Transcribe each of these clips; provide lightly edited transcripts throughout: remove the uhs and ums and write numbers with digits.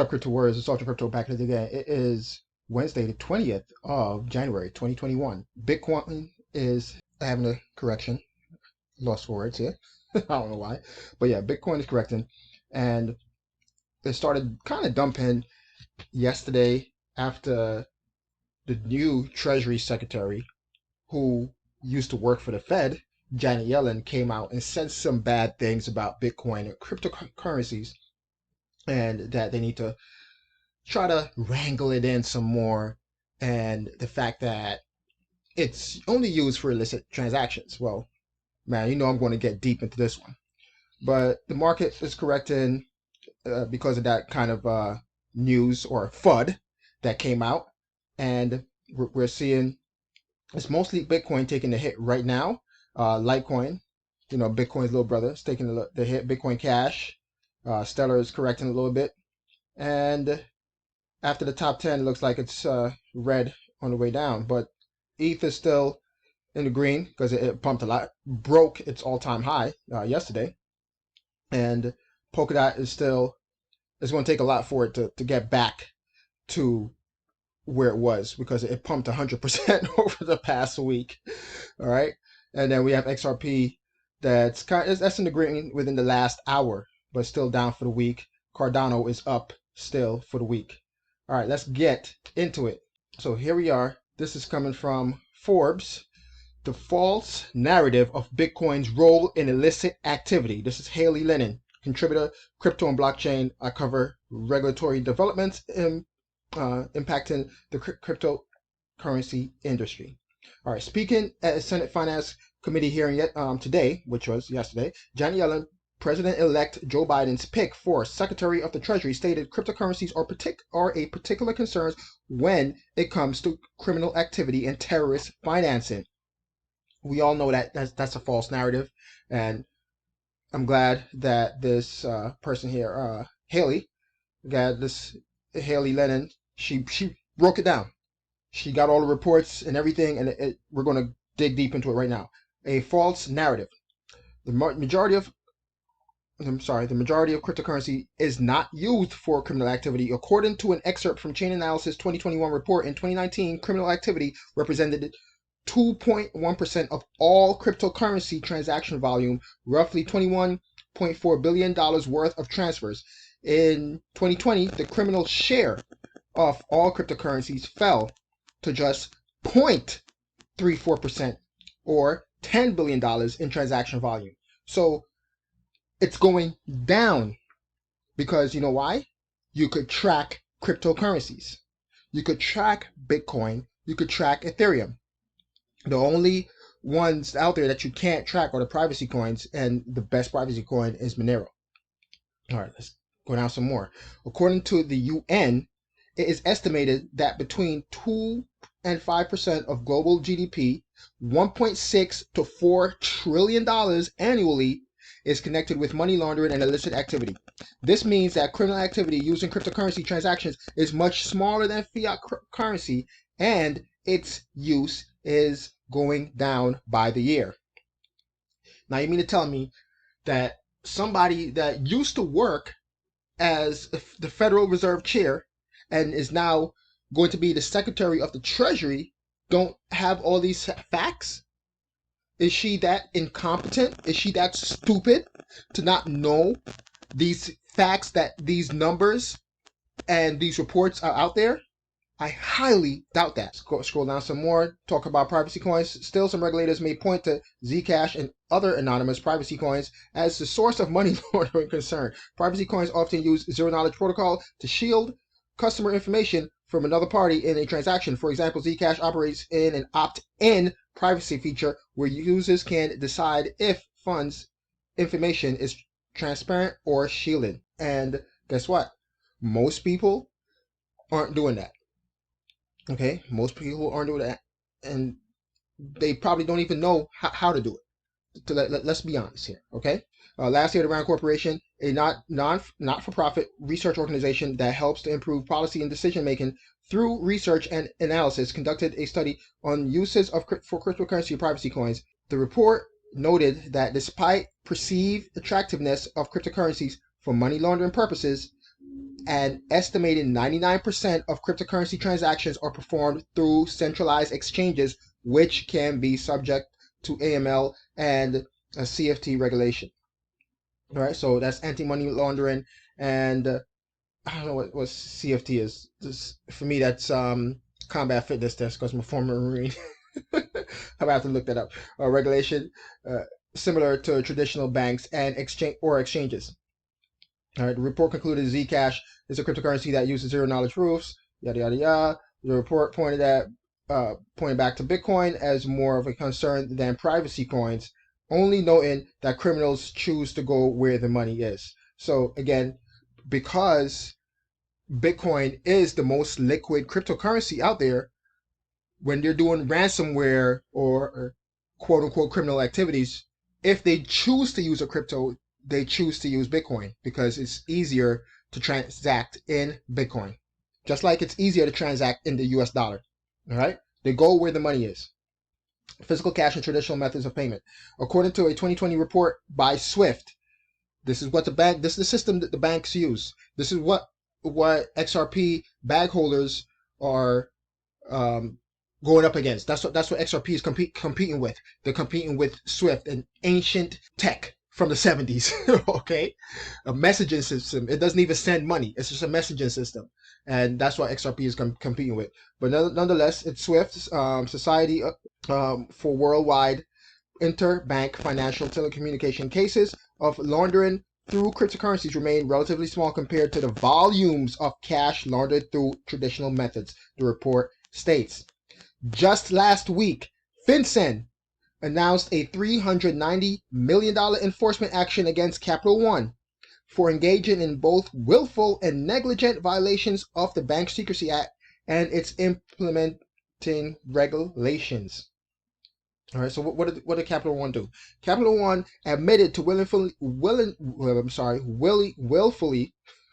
What up, Crypto Warriors? It's Ultra Crypto back again. It is Wednesday, the 20th of January, 2021. Bitcoin is having a correction. Lost for words here. I don't know why. But yeah, Bitcoin is correcting. And it started kind of dumping yesterday after the new Treasury Secretary, who used to work for the Fed, Janet Yellen, came out and said some bad things about Bitcoin and cryptocurrencies, and that they need to try to wrangle it in some more, and the fact that it's only used for illicit transactions. Well, man, you know I'm going to get deep into this one. But the market is correcting because of that kind of news or FUD that came out. And we're seeing it's mostly Bitcoin taking the hit right now. Litecoin, you know, Bitcoin's little brother, is taking the hit. Bitcoin Cash, Stellar is correcting a little bit. And after the top 10, it looks like it's red on the way down. But ETH is still in the green because it pumped a lot, broke its all-time high yesterday. And Polkadot is still, it's going to take a lot for it to get back to where it was, because it pumped 100% over the past week. All right. And then we have XRP that's in the green within the last hour, but still down for the week. Cardano is up still for the week. All right, let's get into it. So here we are. This is coming from Forbes. The false narrative of Bitcoin's role in illicit activity. This is Haley Lennon, contributor, crypto and blockchain. I cover regulatory developments impacting the cryptocurrency industry. All right, speaking at a Senate Finance Committee hearing today, which was yesterday, Janet Yellen, President-elect Joe Biden's pick for Secretary of the Treasury, stated cryptocurrencies are a particular concern when it comes to criminal activity and terrorist financing. We all know that that's a false narrative, and I'm glad that this person here, Haley Lennon, she broke it down. She got all the reports and everything, and we're going to dig deep into it right now. A false narrative. The majority of cryptocurrency is not used for criminal activity. According to an excerpt from Chain Analysis 2021 report, in 2019, criminal activity represented 2.1% of all cryptocurrency transaction volume, roughly $21.4 billion worth of transfers. In 2020, the criminal share of all cryptocurrencies fell to just 0.34%, or $10 billion in transaction volume. So it's going down because, you know why? You could track cryptocurrencies. You could track Bitcoin. You could track Ethereum. The only ones out there that you can't track are the privacy coins, and the best privacy coin is Monero. All right, let's go down some more. According to the UN, it is estimated that between 2 and 5% of global GDP, $1.6 to $4 trillion annually, is connected with money laundering and illicit activity. This means that criminal activity using cryptocurrency transactions is much smaller than fiat currency, and its use is going down by the year. Now, you mean to tell me that somebody that used to work as the Federal Reserve Chair and is now going to be the Secretary of the Treasury don't have all these facts? Is she that incompetent? Is she that stupid to not know these facts, that these numbers and these reports are out there? I highly doubt that. Scroll down some more. Talk about privacy coins. Still, some regulators may point to Zcash and other anonymous privacy coins as the source of money laundering concern. Privacy coins often use zero-knowledge protocol to shield customer information from another party in a transaction. For example, Zcash operates in an opt-in privacy feature where users can decide if funds information is transparent or shielded. And guess what? Most people aren't doing that. Okay, most people aren't doing that, and they probably don't even know how to do it. Let's be honest here, okay? Last year, the Round Corporation, a not-for-profit research organization that helps to improve policy and decision-making through research and analysis, conducted a study on uses for cryptocurrency privacy coins. The report noted that despite perceived attractiveness of cryptocurrencies for money laundering purposes, An estimated 99% of cryptocurrency transactions are performed through centralized exchanges, which can be subject to AML and a CFT regulation. All right, so that's anti-money laundering, and I don't know what CFT is. For me, that's combat fitness test because I'm a former Marine. I have to look that up. Regulation uh, similar to traditional banks and exchanges. All right, the report concluded Zcash is a cryptocurrency that uses zero knowledge proofs. Yada yada yada. The report pointed back to Bitcoin as more of a concern than privacy coins, only noting that criminals choose to go where the money is. So again, because Bitcoin is the most liquid cryptocurrency out there, when they're doing ransomware or quote unquote criminal activities, if they choose to use a crypto, they choose to use Bitcoin because it's easier to transact in Bitcoin. Just like it's easier to transact in the US dollar. All right? They go where the money is. Physical cash and traditional methods of payment. According to a 2020 report by Swift, this is the system that the banks use. This is what XRP bag holders are going up against. That's what XRP is competing with. They're competing with Swift, an ancient tech from the 70s. Okay, a messaging system. It doesn't even send money. It's just a messaging system, and that's what XRP is competing with. But nonetheless, it's Swift, Society for Worldwide Interbank Financial Telecommunication cases of laundering through cryptocurrencies remain relatively small compared to the volumes of cash laundered through traditional methods, the report states. Just last week, FinCEN announced a $390 million enforcement action against Capital One for engaging in both willful and negligent violations of the Bank Secrecy Act and its implementing regulations. All right, so what did Capital One do? Capital One admitted to willfully,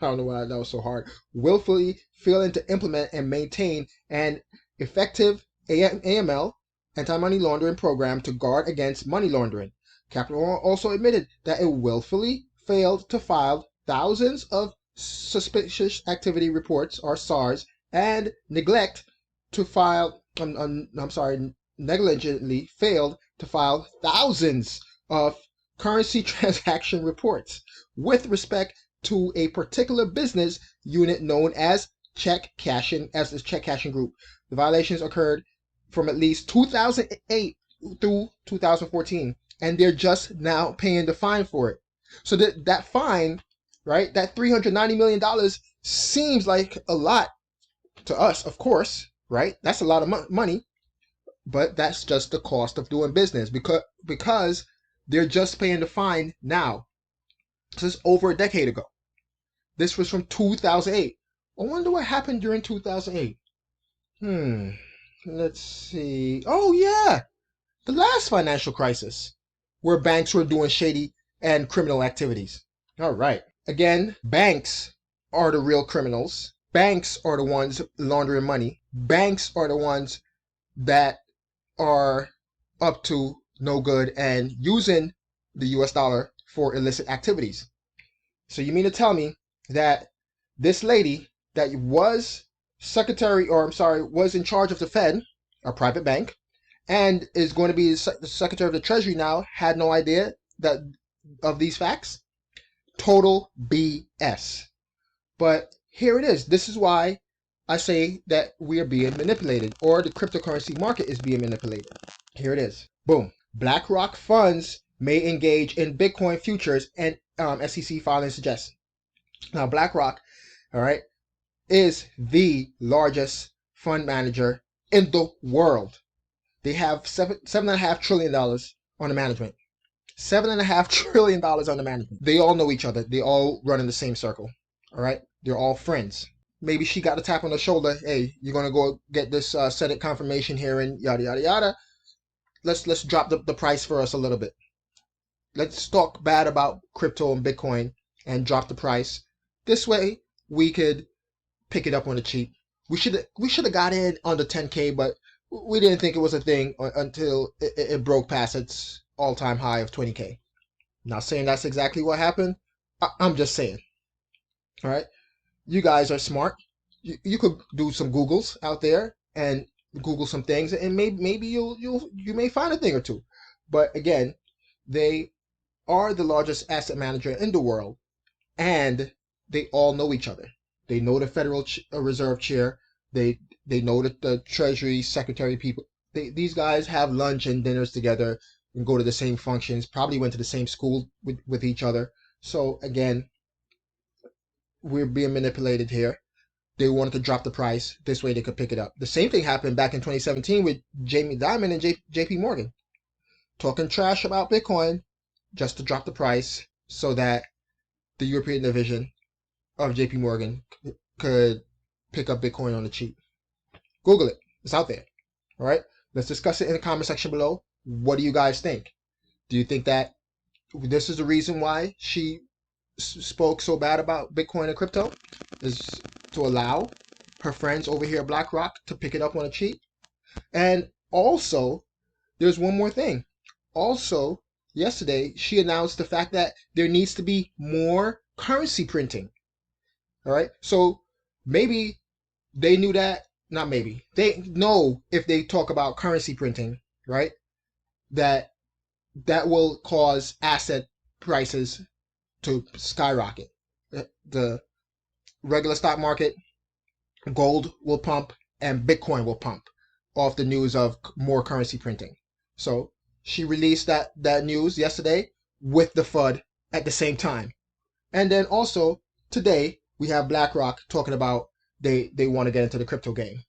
I don't know why that was so hard, willfully failing to implement and maintain an effective AML, anti-money laundering program to guard against money laundering. Capital One also admitted that it willfully failed to file thousands of suspicious activity reports, or SARs, and negligently failed to file thousands of currency transaction reports with respect to a particular business unit known as check cashing group. The violations occurred from at least 2008 through 2014, and they're just now paying the fine for it. So that fine, right, that $390 million seems like a lot to us, of course, right? That's a lot of money, but that's just the cost of doing business because they're just paying the fine now. This is over a decade ago. This was from 2008. I wonder what happened during 2008. Let's see. Oh, yeah. The last financial crisis where banks were doing shady and criminal activities. All right. Again, banks are the real criminals. Banks are the ones laundering money. Banks are the ones that are up to no good and using the US dollar for illicit activities. So you mean to tell me that this lady that was was in charge of the Fed, a private bank, and is going to be the Secretary of the Treasury now, had no idea of these facts? Total BS. But here it is. This is why I say that we are being manipulated, or the cryptocurrency market is being manipulated. Here it is. Boom. Blackrock funds may engage in Bitcoin futures, and SEC filing suggests. Now, Blackrock, all right, is the largest fund manager in the world. They have $7.5 trillion on the management. $7.5 trillion on the management. They all know each other. They all run in the same circle. All right, they're all friends. Maybe she got a tap on the shoulder. Hey, you're gonna go get this Senate confirmation hearing. Yada yada yada. Let's drop the price for us a little bit. Let's talk bad about crypto and Bitcoin and drop the price. This way we could pick it up on the cheap. We should have got in under 10K, but we didn't think it was a thing until it broke past its all-time high of 20K. Not saying that's exactly what happened. I'm just saying. All right. you guys are smart. You could do some Googles out there and Google some things, and maybe you may find a thing or two. But again, they are the largest asset manager in the world, and they all know each other. They know the Federal Reserve chair. They know that the Treasury Secretary people. These guys have lunch and dinners together and go to the same functions. Probably went to the same school with each other. So again, we're being manipulated here. They wanted to drop the price. This way they could pick it up. The same thing happened back in 2017 with Jamie Dimon and JP Morgan. Talking trash about Bitcoin just to drop the price so that the European division of JP Morgan could pick up Bitcoin on the cheap. Google it. It's out there. All right. Let's discuss it in the comment section below. What do you guys think? Do you think that this is the reason why she spoke so bad about Bitcoin and crypto? Is to allow her friends over here at Blackrock to pick it up on the cheap? And also, there's one more thing. Also, yesterday, she announced the fact that there needs to be more currency printing. All right. So maybe they knew that. Not maybe. They know if they talk about currency printing, right? That will cause asset prices to skyrocket. The regular stock market, gold will pump, and Bitcoin will pump off the news of more currency printing. So she released that news yesterday with the FUD at the same time. And then also today we have BlackRock talking about they want to get into the crypto game.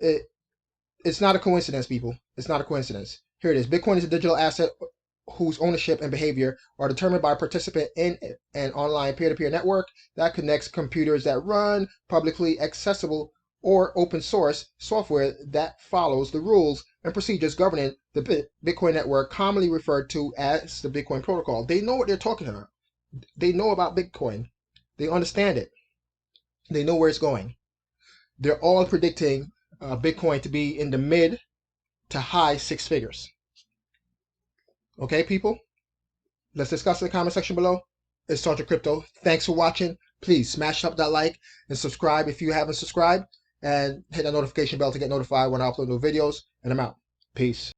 It's not a coincidence, people. It's not a coincidence. Here it is. Bitcoin is a digital asset whose ownership and behavior are determined by a participant in an online peer-to-peer network that connects computers that run publicly accessible or open source software that follows the rules and procedures governing the Bitcoin network, commonly referred to as the Bitcoin protocol. They know what they're talking about. They know about Bitcoin. They understand it. They know where it's going. They're all predicting Bitcoin to be in the mid to high six figures. Okay, people? Let's discuss in the comment section below. It's Sergeant Crypto. Thanks for watching. Please smash up that like and subscribe if you haven't subscribed. And hit that notification bell to get notified when I upload new videos. And I'm out. Peace.